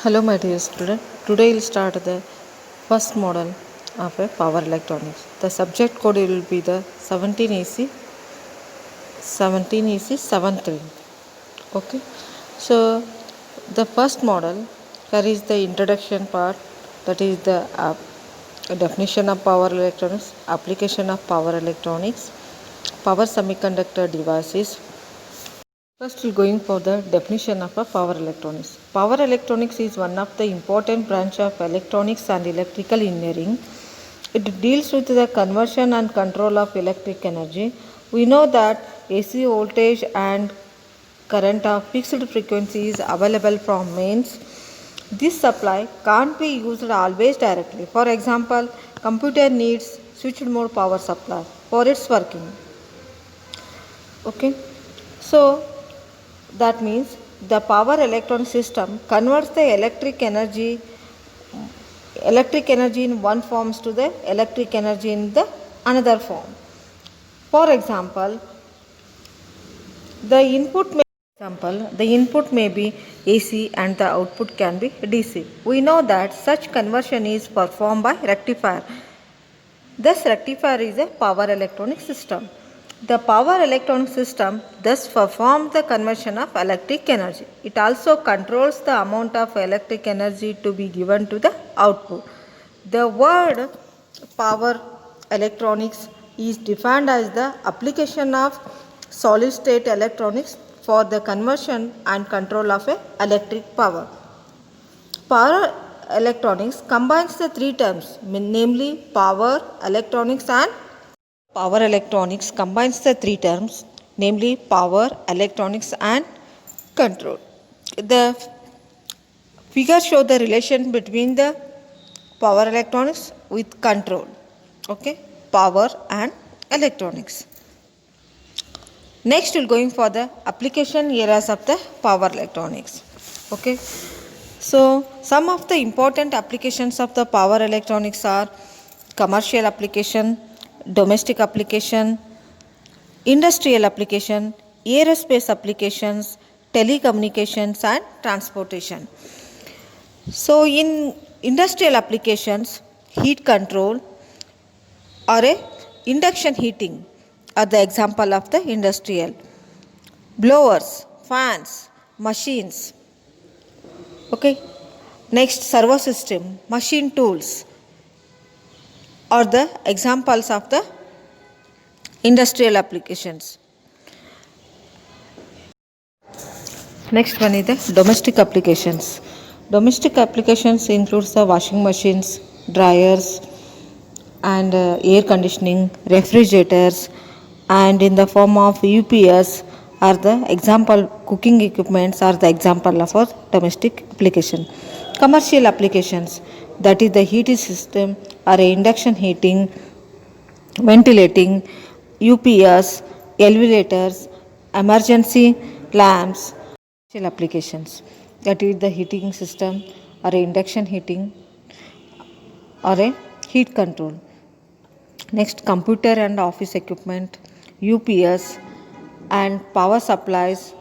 Hello my dear student. Today we'll start the first model of a power electronics. The subject code will be the 17EC73. Okay. So the first model carries the introduction part, that is the definition of power electronics, application of power electronics, power semiconductor devices. First, we're going for the definition of a power electronics. Power electronics is one of the important branch of electronics and electrical engineering. It deals with the conversion and control of electric energy. We know that AC voltage and current of fixed frequencies available from mains. This supply can't be used always directly. For example, computer needs switched mode power supply for its working. Okay, so that means the power electron system converts the electric energy in one forms to the electric energy in the another form. For example, the input may be AC and the output can be DC. We know that such conversion is performed by rectifier. Thus, rectifier is a power electronic system. The power electronic system thus performs the conversion of electric energy. It also controls the amount of electric energy to be given to the output. The word power electronics is defined as the application of solid state electronics for the conversion and control of electric power. Power electronics combines the three terms, namely power electronics and power electronics combines the three terms, namely power electronics and control. The figure shows the relation between the power electronics with control. Okay, power and electronics. Next, we're going for the application areas of the power electronics. Okay, so some of the important applications of the power electronics are commercial application, domestic application, industrial application, aerospace applications, telecommunications and transportation. So in industrial applications, heat control or a induction heating are the example of the industrial. Blowers, fans, machines. Okay. Next, servo system, machine tools are the examples of the industrial applications. Next one is the domestic applications. Domestic applications includes the washing machines, dryers and air conditioning, refrigerators, and in the form of UPS are the example. Cooking equipments are the example of our domestic application. Commercial applications, that is the heating system or induction heating, ventilating, UPS, elevators, emergency lamps. Commercial applications, that is the heating system or a induction heating or a heat control. Next, computer and office equipment, UPS and power supplies,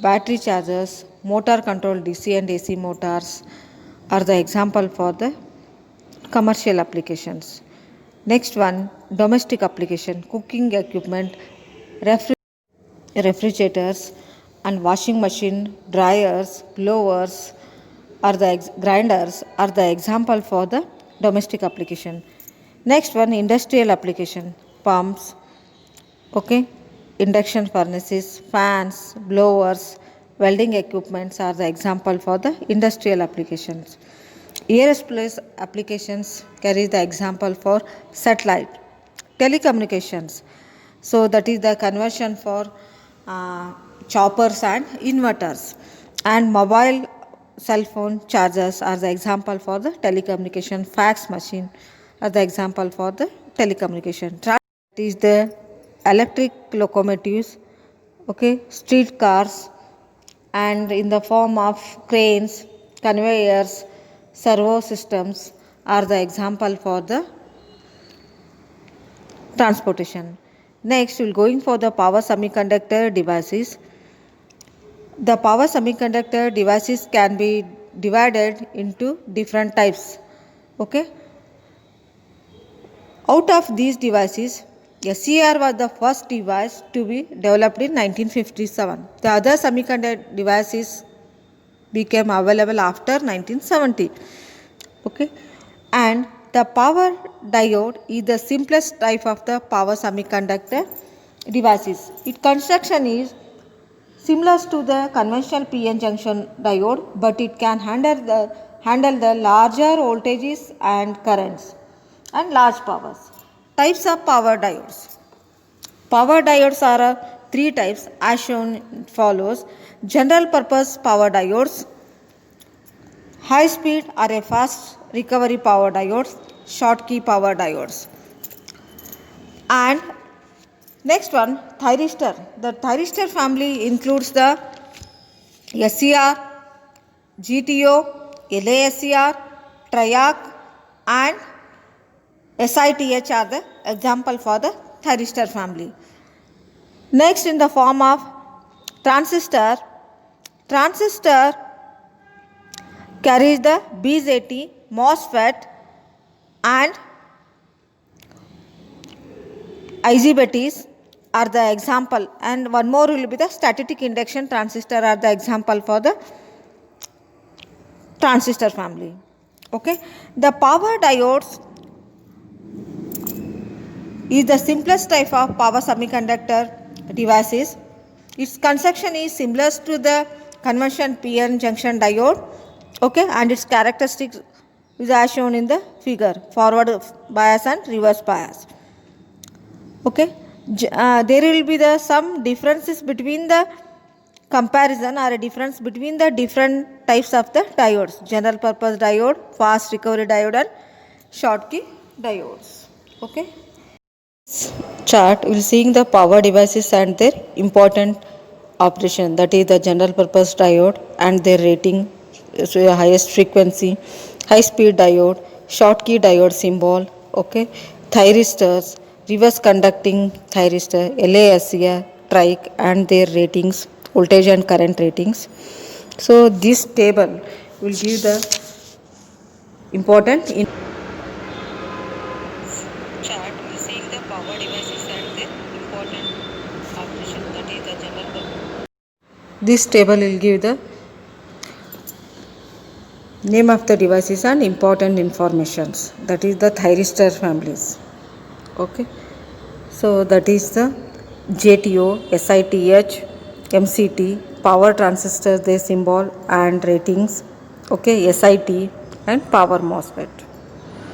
battery chargers, motor controlled DC and AC motors are the example for the commercial applications. Next one, domestic application, cooking equipment, refrigerators and washing machine, dryers, blowers or the grinders are the example for the domestic application. Next one, industrial application, pumps, okay, induction furnaces, fans, blowers, welding equipments are the example for the industrial applications. Aerospace applications carry the example for satellite. Telecommunications, so that is the conversion for choppers and inverters, and mobile cell phone chargers are the example for the telecommunication. Fax machine are the example for the telecommunication. That is the electric locomotives, okay, street cars, and in the form of cranes, conveyors, servo systems are the example for the transportation. Next, we will going for the power semiconductor devices. The power semiconductor devices can be divided into different types. Okay. Out of these devices, SCR was the first device to be developed in 1957. The other semiconductor devices became available after 1970. Okay. And the power diode is the simplest type of the power semiconductor devices. Its construction is similar to the conventional PN junction diode, but it can handle the larger voltages and currents and large powers. Types of power diodes. Power diodes are three types as shown follows. General purpose power diodes, high speed or a fast recovery power diodes, Schottky power diodes. And next one, thyristor. The thyristor family includes the SCR, GTO, LASCR, TRIAC and SITH are the example for the thyristor family. Next, in the form of transistor, transistor carries the BJT, MOSFET and IGBTs are the example, and one more will be the static induction transistor are the example for the transistor family. Okay, the power diodes is the simplest type of power semiconductor devices. Its construction is similar to the conventional PN junction diode. Okay, and its characteristics is as shown in the figure: forward bias and reverse bias. Okay, there will be some differences between the comparison or a difference between the different types of the diodes: general purpose diode, fast recovery diode and Schottky diodes. Okay. Chart we will seeing the power devices and their important operation, that is the general purpose diode and their rating, so highest frequency, high speed diode, Schottky diode symbol, okay, thyristors, reverse conducting thyristor, LASCR, TRIAC and their ratings, voltage and current ratings. So this table will give the important chart will seeing the power devices and their important operation, that is the general purpose. This table will give the name of the devices and important informations, that is the thyristor families. Okay, so that is the JTO, SITH, MCT, power transistor, their symbol and ratings. Okay, SIT and power MOSFET.